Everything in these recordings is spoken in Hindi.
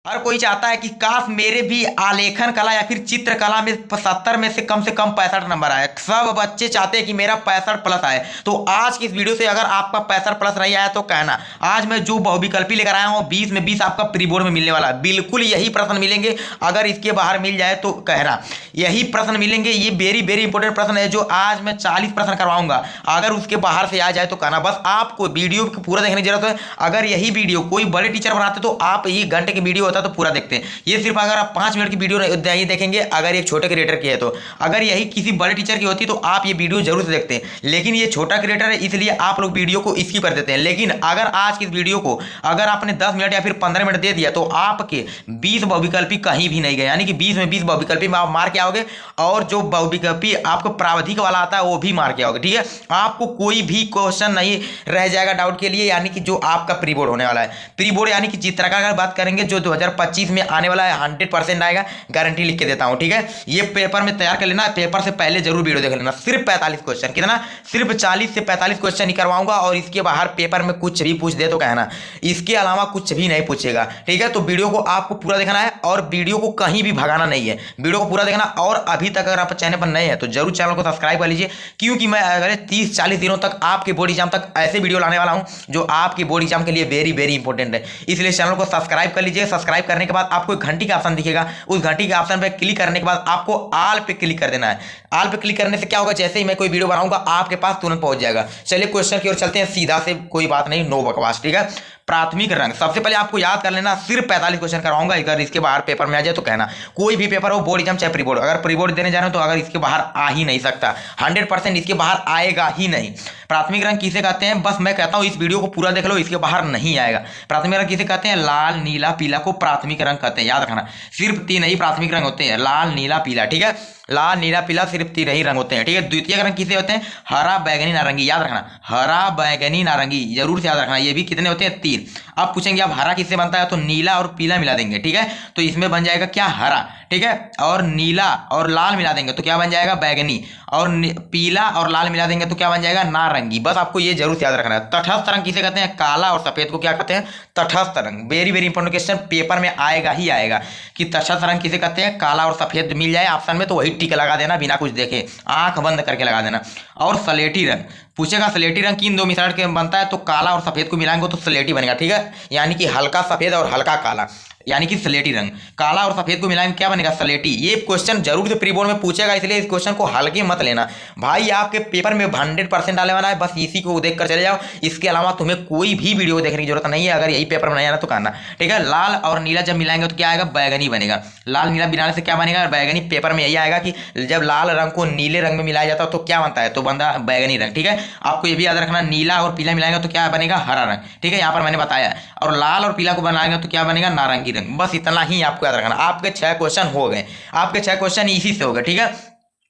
हर कोई चाहता है कि काश मेरे भी आलेखन कला या फिर चित्रकला में 70 में से कम 65 नंबर आए। सब बच्चे चाहते हैं कि मेरा 65 प्लस आए। तो आज की इस वीडियो से अगर आपका 65 प्लस नहीं आया तो कहना। आज मैं जो बहुविकल्पी लेकर आया हूँ 20 में 20 आपका प्री बोर्ड में मिलने वाला है। बिल्कुल यही प्रश्न मिलेंगे। अगर इसके बाहर मिल जाए तो कहना यही प्रश्न मिलेंगे। ये वेरी वेरी इंपॉर्टेंट प्रश्न है जो आज मैं 40 प्रश्न करवाऊंगा। अगर उसके बाहर से आ जाए तो कहना। बस आपको वीडियो पूरा देखने की जरूरत है। अगर यही वीडियो कोई बड़े टीचर बनाते तो आप ये घंटे की वीडियो होता तो पूरा देखते हैं। ये सिर्फ अगर आप 5 मिनट की वीडियो नहीं देखेंगे अगर एक छोटे क्रिएटर की है तो। अगर यही किसी बड़े टीचर की होती तो आप ये वीडियो जरूर से देखते हैं। लेकिन ये छोटा क्रिएटर है इसलिए आप लोग वीडियो को स्किप कर देते हैं। लेकिन अगर आज की इस वीडियो को अगर आपने 10 मिनट या फिर 15 मिनट दे दिया तो आपके 20 बहुविकल्पी कहीं भी नहीं गए। यानी कि 20 में 20 बहुविकल्पी में आप मार के आओगे और जो बहुविकल्पी आपको प्रावधिक वाला आता है वो भी मार के आओगे। ठीक है, आपको कोई भी क्वेश्चन नहीं रह जाएगा डाउट के लिए। यानी कि जो आपका प्री बोर्ड होने वाला है, प्री बोर्ड यानी कि चित्रकार की बात करेंगे जो 2025 में आने वाला है 100% आएगा। गारंटी लिख के देता हूं। ठीक है, ये पेपर में तैयार कर लेना। पेपर से पहले जरूर वीडियो देख लेना। सिर्फ 45 क्वेश्चन, कितना? सिर्फ 40 से 45 क्वेश्चन ही करवाऊंगा और इसके बाहर पेपर में कुछ भी पूछ दे तो कहना। इसके अलावा कुछ भी नहीं पूछेगा। ठीक है, तो वीडियो को आपको पूरा देखना है और वीडियो को कहीं भी भगाना नहीं है। वीडियो को पूरा देखना। और अभी तक अगर आप चैनल पर नए हैं तो जरूर चैनल को सब्सक्राइब कर लीजिए, क्योंकि मैं अगले 30-40 दिनों तक आपके बोर्ड एग्जाम तक ऐसे वीडियो लाने वाला हूं जो आपकी बोर्ड एग्जाम के लिए वेरी वेरी इंपॉर्टेंट है। इसलिए चैनल को सब्सक्राइब कर लीजिए। सब्सक्राइब करने के बाद आपको एक घंटी का ऑप्शन दिखेगा। उस घंटी के ऑप्शन पर क्लिक करने के बाद आपको ऑल पे क्लिक कर देना है। ऑल पे क्लिक करने से क्या होगा, जैसे ही मैं कोई वीडियो बनाऊंगा आपके पास तुरंत पहुंच जाएगा। चलिए क्वेश्चन की ओर चलते हैं सीधा से, कोई बात नहीं, नो बकवास। ठीक है, प्राथमिक रंग सबसे पहले आपको याद कर लेना। सिर्फ 45 क्वेश्चन करवाऊंगा। अगर इसके बाहर पेपर में आ जाए तो कहना। कोई भी पेपर हो, बोर्ड एग्जाम चाहे प्री बोर्ड, अगर प्री बोर्ड देने जा रहे हो तो अगर इसके बाहर आ ही नहीं सकता, 100% इसके बाहर आएगा ही नहीं। प्राथमिक रंग किसे कहते हैं? बस मैं कहता हूं इस वीडियो को पूरा देख लो, इसके बाहर नहीं आएगा। प्राथमिक रंग किसे कहते हैं? लाल, नीला, पीला को प्राथमिक रंग कहते हैं। याद रखना, सिर्फ 3 ही प्राथमिक रंग होते हैं, लाल, नीला, पीला। ठीक है, लाल, नीला, पीला, सिर्फ 3 ही रंग होते हैं। ठीक है, द्वितीय रंग किसे होते हैं? हरा, बैगनी, नारंगी। याद रखना, हरा, बैगनी, नारंगी जरूर से याद रखना। ये भी कितने होते हैं? 3। अब पूछेंगे अब हरा किससे बनता है, तो नीला और पीला मिला देंगे। ठीक है, तो इसमें बन जाएगा क्या? हरा। ठीक है, और नीला और लाल मिला देंगे तो क्या बन जाएगा? बैगनी। और पीला और लाल मिला देंगे तो क्या बन जाएगा? नारंगी। बस आपको ये जरूर याद रखना है। तटस्थ रंग किसे कहते हैं? काला और सफेद को क्या कहते हैं? तटस्थ रंग। Very very important question, paper में आएगा ही आएगा कि तटस्थ रंग किसे कहते हैं। काला और सफेद मिल जाए ऑप्शन में तो वही टिक लगा देना, बिना कुछ देखे, आंख बंद करके लगा देना। और सलेटी रंग पूछेगा, सलेटी रंग किन 2 मिश्रण के बनता है, तो काला और सफेद को मिलाएंगे तो सलेटी बनेगा। ठीक है, यानी कि हल्का सफेद और हल्का काला, यानी कि सलेटी रंग। काला और सफेद को मिलाएंगे क्या बनेगा? सलेटी। ये क्वेश्चन जरूर से प्री बोर्ड में पूछेगा, इसलिए इस क्वेश्चन को हल्के मत लेना भाई। आपके पेपर में 100% आने वाला है, बस इसी को देख कर चले जाओ। इसके अलावा तुम्हें कोई भी वीडियो देखने की जरूरत नहीं है। अगर यही पेपर में नहीं आना तो कहना। ठीक है, लाल और नीला जब मिलाएंगे तो क्या आएगा? बैगनी बनेगा। लाल नीला मिलाने से क्या बनेगा? बैगनी। पेपर में यही आएगा कि जब लाल रंग को नीले रंग में मिलाया जाता है तो क्या बनता है? तो बनता है बैगनी रंग। ठीक है, आपको ये भी याद रखना, नीला और पीला मिलाएंगे तो क्या बनेगा? हरा रंग। ठीक है, यहाँ पर मैंने बताया। और लाल और पीला को बनाएंगे तो क्या बनेगा? नारंगी रंग। बस इतना ही आपको याद रखना। आपके 6 क्वेश्चन हो गए। आपके 6 क्वेश्चन इसी से हो गए। ठीक है,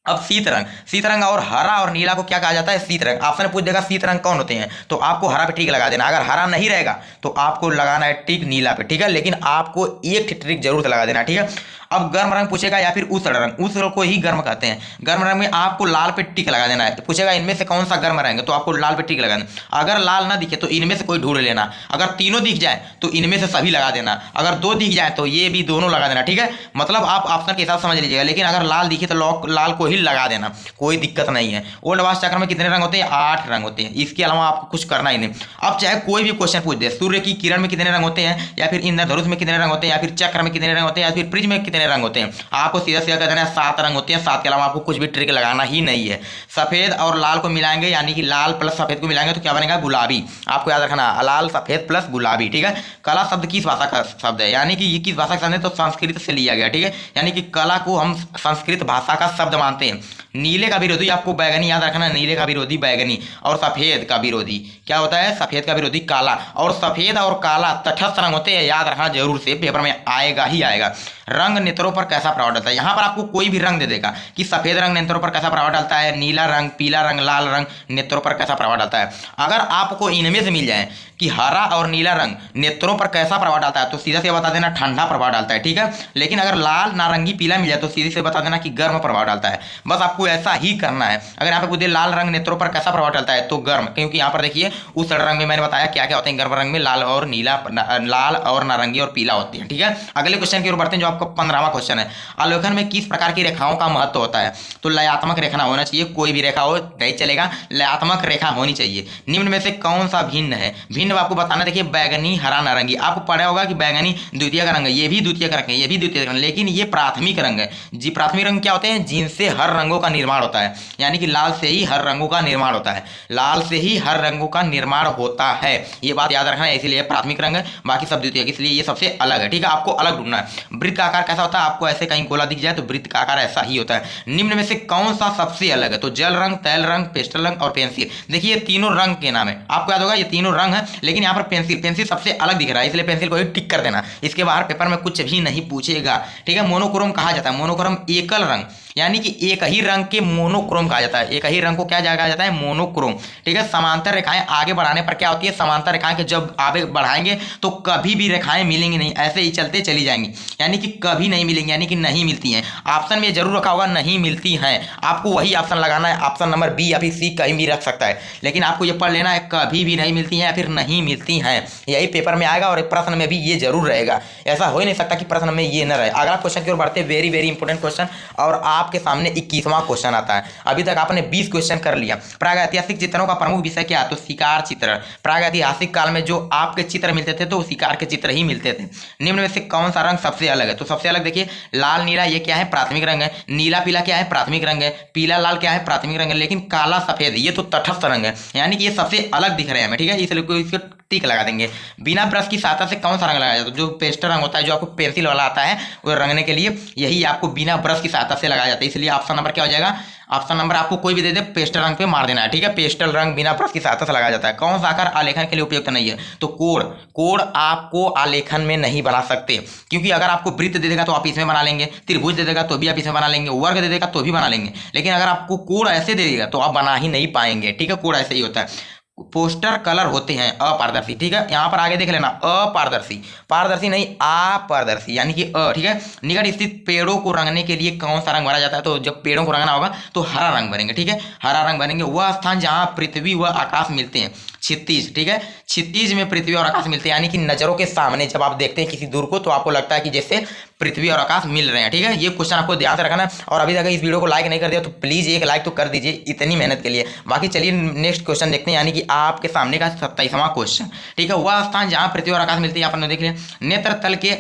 अब शीत रंग। शीत रंग और हरा और नीला को क्या कहा जाता है? शीत रंग। ऑप्शन में पूछ देगा शीत रंग कौन होते हैं, तो आपको हरा पे टिक लगा देना। अगर हरा नहीं रहेगा तो आपको लगाना है टिक नीला पे। ठीक है, लेकिन आपको एक ट्रिक जरूर से लगा देना। ठीक है, अब गर्म रंग पूछेगा या फिर उष्ण रंग। उष्ण को ही गर्म कहते हैं। गर्म रंग में आपको लाल पे टिक लगा देना है। तो पूछेगा इनमें से कौन सा गर्म रंग है, तो आपको लाल पे टिक लगा देना। अगर लाल ना दिखे तो इनमें से कोई ढूंढ लेना। अगर तीनों दिख जाए तो इनमें से सभी लगा देना। अगर 2 दिख जाए तो ये भी दोनों लगा देना। ठीक है, मतलब आप ऑप्शन के हिसाब समझ लीजिएगा। लेकिन अगर लाल दिखे तो लाल को ही लगा देना, कोई दिक्कत नहीं है। ओल्ड वास्तु चक्र में कितने रंग होते हैं? 8 रंग होते हैं। इसके अलावा आपको कुछ करना ही नहीं। अब चाहे कोई भी क्वेश्चन पूछ दे, सूर्य की किरण में कितने रंग होते हैं, या फिर इंद्रधनुष में कितने रंग होते हैं, या फिर चक्र में कितने रंग होते हैं, या फिर प्रिज्म में कितने रंग होते हैं, आपको सीधा सीधा कह देना है 7 रंग होते हैं। 7 के अलावा आपको कुछ भी ट्रिक लगाना ही नहीं है। सफेद और लाल को मिलाएंगे, यानी कि लाल प्लस सफेद को मिलाएंगे तो क्या बनेगा? गुलाबी। आपको याद रखना, लाल सफेद प्लस गुलाबी। ठीक है, कला शब्द किस भाषा का शब्द है, यानी कि ये किस भाषा का शब्द है, तो संस्कृत से लिया गया। ठीक है, यानी कि कला को हम संस्कृत भाषा का शब्द मानते हैं। नीले का विरोधी आपको बैगनी याद रखना। नीले का विरोधी बैगनी। और सफेद का विरोधी क्या होता है? सफेद का विरोधी काला। और सफेद और काला तटस्थ रंग होते हैं, याद रखना जरूर से, पेपर में आएगा ही आएगा। रंग नेत्रों पर कैसा प्रभाव डालता है? यहाँ पर आपको कोई भी रंग दे देगा कि सफेद रंग नेत्रों पर कैसा प्रभाव डालता है, नीला रंग, पीला रंग, लाल रंग नेत्रों पर कैसा प्रभाव डालता है। अगर आपको इनमें से मिल जाए कि हरा और नीला रंग नेत्रों पर कैसा प्रभाव डालता है तो सीधा से बता देना ठंडा प्रभाव डालता है। ठीक है, लेकिन अगर लाल, नारंगी, पीला मिल जाए तो सीधे से बता देना कि गर्म प्रभाव डालता है। बस आपको ऐसा ही करना है। अगर यहाँ पे पूछे लाल रंग नेत्रों पर कैसा प्रभाव डालता है, तो गर्म, क्योंकि यहाँ पर देखिए उस रंग में मैंने बताया क्या क्या होते हैं। गर्म रंग में लाल और नीला, लाल और नारंगी और पीला होती है। ठीक है, अगले क्वेश्चन की ओर बढ़ते हैं, जो आपका 15वां क्वेश्चन है। आलेखन में किस प्रकार की रेखाओं का महत्व होता है? तो लयात्मक रेखा होना चाहिए, कोई भी रेखा हो नहीं चलेगा, लयात्मक रेखा होनी चाहिए। निम्न में से कौन सा भिन्न है? भिन्न आपको बताना, देखिए बैगनी, हरा, नारंगी। आपको पढ़ा होगा कि बैगनी द्वितीय का रंग है, ये भी द्वितीय का रंग है, ये भी द्वितीय का रंग, लेकिन ये प्राथमिक रंग है जी। प्राथमिक रंग क्या होते हैं? जिनसे हर रंगों का निर्माण होता है, यानी कि लाल से ही हर रंगों का निर्माण होता है, लाल से ही हर रंगों का निर्माण होता है, ये बात याद रखना है। इसलिए प्राथमिक रंग है, बाकी सब द्वितीय, इसलिए ये सबसे अलग है। ठीक है, आपको अलग ढूंढना है। वृत्त का आकार कैसा होता है? आपको ऐसे कहीं गोला दिख जाए तो वृत्त का आकार ऐसा ही होता है। निम्न में से कौन सा सबसे अलग है? तो जल रंग, तैल रंग, पेस्टल रंग और पेंसिल। देखिए तीनों रंग के नाम है, आपको याद होगा ये तीनों रंग है, लेकिन यहाँ पर पेंसिल सबसे अलग दिख रहा है, इसलिए पेंसिल को ही टिक कर देना। इसके बाहर पेपर में कुछ भी नहीं पूछेगा। ठीक है, मोनोक्रोम कहा जाता है, मोनोक्रोम एकल रंग, यानी कि एक ही रंग के मोनोक्रोम कहा जाता है। एक ही रंग को क्या कहा जाता है? मोनोक्रोम। ठीक है, समांतर रेखाएं आगे बढ़ाने पर क्या होती है? समांतर रेखाएं के जब आगे बढ़ाएंगे तो कभी भी रेखाएं मिलेंगी नहीं, ऐसे ही चलते चली जाएंगी, यानी कि कभी नहीं मिलेंगी, यानी कि नहीं मिलती हैं। ऑप्शन में जरूर रखा होगा नहीं मिलती हैं, आपको वही ऑप्शन लगाना है, ऑप्शन नंबर बी या फिर सी कहीं भी रख सकता है, लेकिन आपको ये पढ़ लेना है कभी भी नहीं मिलती हैं या फिर नहीं मिलती हैं। यही पेपर में आएगा और प्रश्न में भी ये जरूर रहेगा, ऐसा हो ही नहीं सकता कि प्रश्न में ये न रहे। अगला क्वेश्चन की ओर बढ़ते, वेरी वेरी इंपॉर्टेंट क्वेश्चन, और आपके सामने 21वां क्वेश्चन आता है। अभी तक आपने 20 क्वेश्चन कर लिया। प्रागैतिहासिक चित्रों का प्रमुख विषय क्या है? तो शिकार चित्र। प्रागैतिहासिक काल में जो आपके चित्र मिलते थे तो शिकार के चित्र ही मिलते थे। निम्न में से कौन सा रंग सबसे अलग है? तो सबसे अलग देखिए लाल नीला, ये क्या है? प्राथमिक रंग है। नीला पीला क्या है? प्राथमिक रंग है। पीला लाल क्या है? प्राथमिक रंग है। लेकिन काला सफेद ये तो तटस्थ रंग है, यानी कि ये सबसे अलग दिख रहे हैं हमें। ठीक है, इसलिए इसको टिक लगा देंगे। बिना ब्रश की सहायता से कौन सा रंग लगाया जाता है? जो पेस्टल रंग होता है, जो आपको पेंसिल वाला आता है वो रंगने के लिए, यही आपको बिना ब्रश की सहायता से लगाया जाता है। इसलिए ऑप्शन नंबर क्या हो जाएगा? ऑप्शन नंबर आपको कोई भी दे दे, पेस्टल रंग पे मार देना है। ठीक है, पेस्टल रंग बिना ब्रश की सहायता से लगाया जाता है। कौन सा आकार आलेखन के लिए उपयुक्त नहीं है? तो कोण आपको आलेखन में नहीं बना सकते, क्योंकि अगर आपको वृत्त दे देगा तो आप इसमें बना लेंगे, त्रिभुज दे देगा तो भी आप इसमें बना लेंगे, वर्ग दे देगा तो भी बना लेंगे, लेकिन अगर आपको कोण ऐसे दे देगा तो आप बना ही नहीं पाएंगे। ठीक है, कोण ऐसे ही होता है। पोस्टर कलर होते हैं अपारदर्शी। ठीक है, यहाँ पर आगे देख लेना, अपारदर्शी, पारदर्शी नहीं अपारदर्शी, यानी कि ठीक है। निकट स्थित पेड़ों को रंगने के लिए कौन सा रंग भरा जाता है? तो जब पेड़ों को रंगना होगा तो हरा रंग भरेंगे। ठीक है, हरा रंग भरेंगे। वह स्थान जहाँ पृथ्वी व आकाश मिलते हैं, क्षितिज। ठीक है, क्षितिज में पृथ्वी और आकाश मिलते हैं, यानी कि नजरों के सामने जब आप देखते हैं किसी दूर को तो आपको लगता है कि जैसे पृथ्वी और आकाश मिल रहे हैं। ठीक है, ये क्वेश्चन आपको ध्यान से रखना है। और अभी तक इस वीडियो को लाइक नहीं कर दिया तो प्लीज एक लाइक तो कर दीजिए, इतनी मेहनत के लिए। बाकी चलिए नेक्स्ट क्वेश्चन देखते हैं, यानी कि आपके सामने का 27वां क्वेश्चन। ठीक है, वह स्थान जहां पृथ्वी और आकाश मिलते हैं, यहाँ पर देख लिया, नेत्र तल के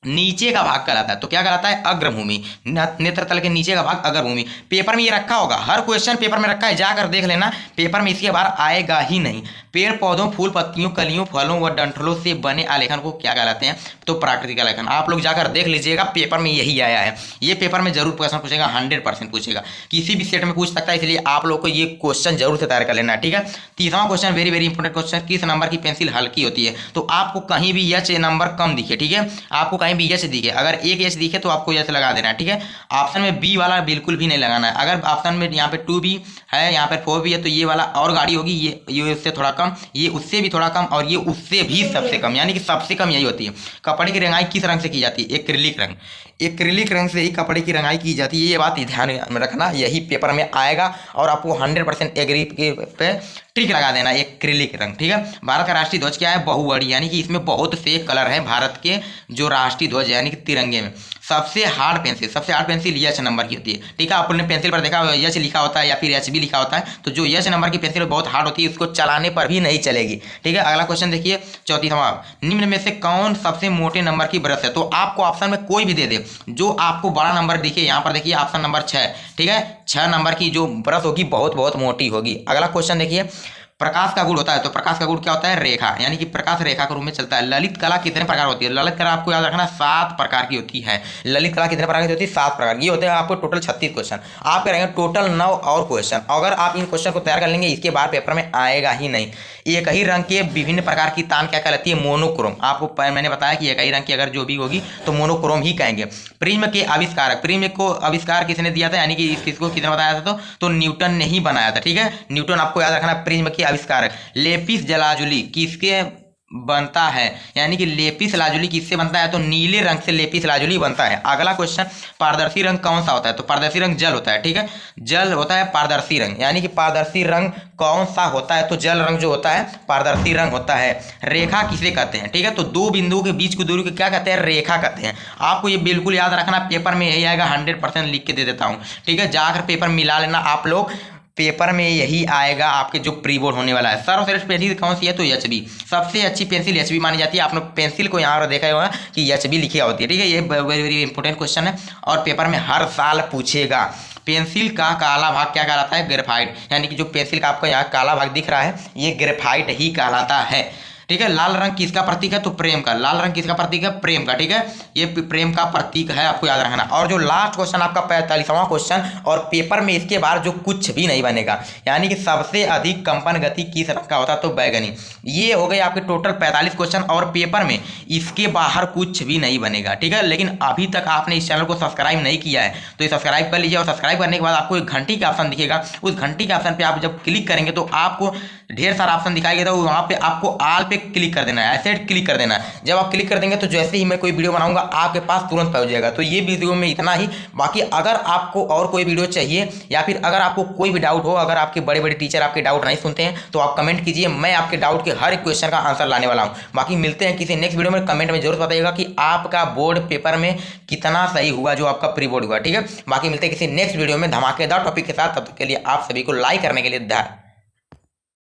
नीचे का भाग कहलाता है। तो क्या कहलाता है? अग्रभूमि। नेत्र तल के नीचे का भाग अग्रभूमि। पेपर में ये रखा होगा, हर क्वेश्चन पेपर में रखा है, जाकर देख लेना, पेपर में इसके बार आएगा ही नहीं। पेड़ पौधों, फूल पत्तियों, कलियों, फलों व डंठलों से बने आलेखन को क्या कहलाते हैं? तो प्राकृतिक आलेखन। आप लोग जाकर देख लीजिएगा, पेपर में यही आया है। ये पेपर में जरूर क्वेश्चन पूछेगा, 100% पूछेगा, किसी भी सेट में पूछ सकता है, इसलिए आप लोग को ये क्वेश्चन जरूर से तैयार कर लेना है। ठीक है, 30वां question, very very important question, किस नंबर की पेंसिल हल्की होती है? तो आपको कहीं भी एच नंबर कम दिखे, ठीक है, आपको कहीं भी एच दिखे, अगर एक एच दिखे तो आपको एच लगा देना है। ठीक है, ऑप्शन में बी वाला बिल्कुल भी नहीं लगाना है। अगर ऑप्शन में यहाँ पे 2 भी है, यहाँ पे 4 भी है, तो ये वाला और गाड़ी होगी, ये उससे थोड़ा कम, ये उससे भी थोड़ा कम, और ये उससे भी सबसे कम, यानी कि सबसे कम यही होती है। कपड़े की रंगाई किस रंग से की जाती है? एक्रिलिक रंग। एक्रिलिक रंग से ही कपड़े की रंगाई की जाती है, ये बात ध्यान में रखना, यही पेपर में आएगा और आपको 100% एग्री पे टिक लगा देना, एक्रिलिक रंग। ठीक है, भारत का राष्ट्रीय ध्वज क्या है? बहुवर्णीय, यानी कि इसमें बहुत से कलर हैं। भारत के जो राष्ट्रीय ध्वज यानी कि तिरंगे में सबसे हार्ड पेंसिल एच नंबर की होती है। ठीक है, आपने पेंसिल पर देखा एच लिखा होता है या फिर एच भी लिखा होता है, तो जो एच नंबर की पेंसिल बहुत हार्ड होती है, उसको चलाने पर भी नहीं चलेगी। ठीक है, अगला क्वेश्चन देखिए, 34वां, निम्न में से कौन सबसे मोटे नंबर की ब्रश है? तो आपको ऑप्शन में कोई भी दे दे, जो आपको बड़ा नंबर दिखे, यहाँ पर देखिए ऑप्शन नंबर 6। ठीक है, 6 नंबर की जो ब्रश होगी बहुत मोटी होगी। अगला क्वेश्चन देखिए, प्रकाश का गुण होता है, तो प्रकाश का गुण क्या होता है? रेखा, यानी कि प्रकाश रेखा के रूप में चलता है। ललित कला कितने प्रकार होती है? ललित कला आपको याद रखना 7 प्रकार की होती है। ललित कला कितने प्रकार की होती है? 7 प्रकार की होते हैं। आपको टोटल 36 क्वेश्चन आप करेंगे, टोटल 9 और क्वेश्चन। अगर आप इन क्वेश्चन को तैयार कर लेंगे, इसके बाद पेपर में आएगा ही नहीं। एक ही रंग के विभिन्न प्रकार की तान क्या कहलाती है? मोनोक्रोम। आपको मैंने बताया कि एक ही रंग की अगर जो भी होगी तो मोनोक्रोम ही कहेंगे। प्रिज्म के आविष्कारक, प्रिज्म को आविष्कार किसने दिया था, यानी कि किसको किसने बताया था? तो न्यूटन ने ही बनाया था। ठीक है, न्यूटन आपको याद रखना, प्रिज्म के आविष्कारक। लेपिस जलाजुली किसके बनता है, यानी कि लेपिस लाजुली किससे बनता है, तो नीले रंग से लेपिस लाजुली बनता है। अगला क्वेश्चन, पारदर्शी रंग कौन सा होता है, तो पारदर्शी रंग जल होता है। ठीक है, जल होता है पारदर्शी रंग, यानी कि पारदर्शी रंग कौन सा होता है, तो जल रंग जो होता है पारदर्शी रंग होता है। रेखा किसे कहते हैं, ठीक है, तो दो बिंदुओं के बीच की दूरी को क्या कहते हैं, रेखा कहते हैं। आपको ये बिल्कुल याद रखना, पेपर में यही आएगा, 100% लिख के दे देता हूँ। ठीक है, जाकर पेपर मिला लेना आप लोग, पेपर में यही आएगा आपके जो प्री बोर्ड होने वाला है। सर्वश्रेष्ठ पेंसिल कौन सी है, तो एचबी, सबसे अच्छी पेंसिल एचबी मानी जाती है। आपने पेंसिल को यहाँ देखा होगा कि एचबी लिखी होती है। ठीक है, ये वेरी इंपॉर्टेंट क्वेश्चन है और पेपर में हर साल पूछेगा। पेंसिल का काला भाग क्या कहलाता है, ग्रेफाइट, यानी कि जो पेंसिल का आपको यहाँ काला भाग दिख रहा है ये ग्रेफाइट ही कहलाता है। ठीक है, लाल रंग किसका प्रतीक है, तो प्रेम का। लाल रंग किसका प्रतीक है, प्रेम का। ठीक है, ये प्रेम का प्रतीक है, आपको याद रखना। और जो लास्ट क्वेश्चन आपका 45वां क्वेश्चन, और पेपर में इसके बाद जो कुछ भी नहीं बनेगा, यानी कि सबसे अधिक कंपन गति किस रंग का होता है, तो बैगनी। ये हो गए आपके टोटल 45 क्वेश्चन और पेपर में इसके बाहर कुछ भी नहीं बनेगा। ठीक है, लेकिन अभी तक आपने इस चैनल को सब्सक्राइब नहीं किया है तो ये सब्सक्राइब कर लीजिए, और सब्सक्राइब करने के बाद आपको एक घंटी का ऑप्शन दिखेगा, उस घंटी के ऑप्शन पे आप जब क्लिक करेंगे तो आपको ढेर सारा ऑप्शन दिखाई देगा, वहाँ पे आपको ऑल पे क्लिक कर देना है, ऐसे क्लिक कर देना है। जब आप क्लिक कर देंगे तो जैसे ही मैं कोई वीडियो बनाऊंगा आपके पास तुरंत पहुंच जाएगा। तो ये वीडियो में इतना ही। बाकी अगर आपको और कोई वीडियो चाहिए या फिर अगर आपको कोई भी डाउट हो, अगर आपके बड़े बड़े टीचर आपके डाउट नहीं सुनते हैं तो आप कमेंट कीजिए, मैं आपके डाउट के हर एक क्वेश्चन का आंसर लाने वाला हूँ। बाकी मिलते हैं किसी नेक्स्ट वीडियो में। कमेंट में जरूर बताइएगा कि आपका बोर्ड पेपर में कितना सही हुआ, जो आपका प्री बोर्ड हुआ। ठीक है, बाकी मिलते हैं किसी नेक्स्ट वीडियो में धमाकेदार टॉपिक के साथ। तब तक के लिए आप सभी को लाइक करने के लिए धन्यवाद।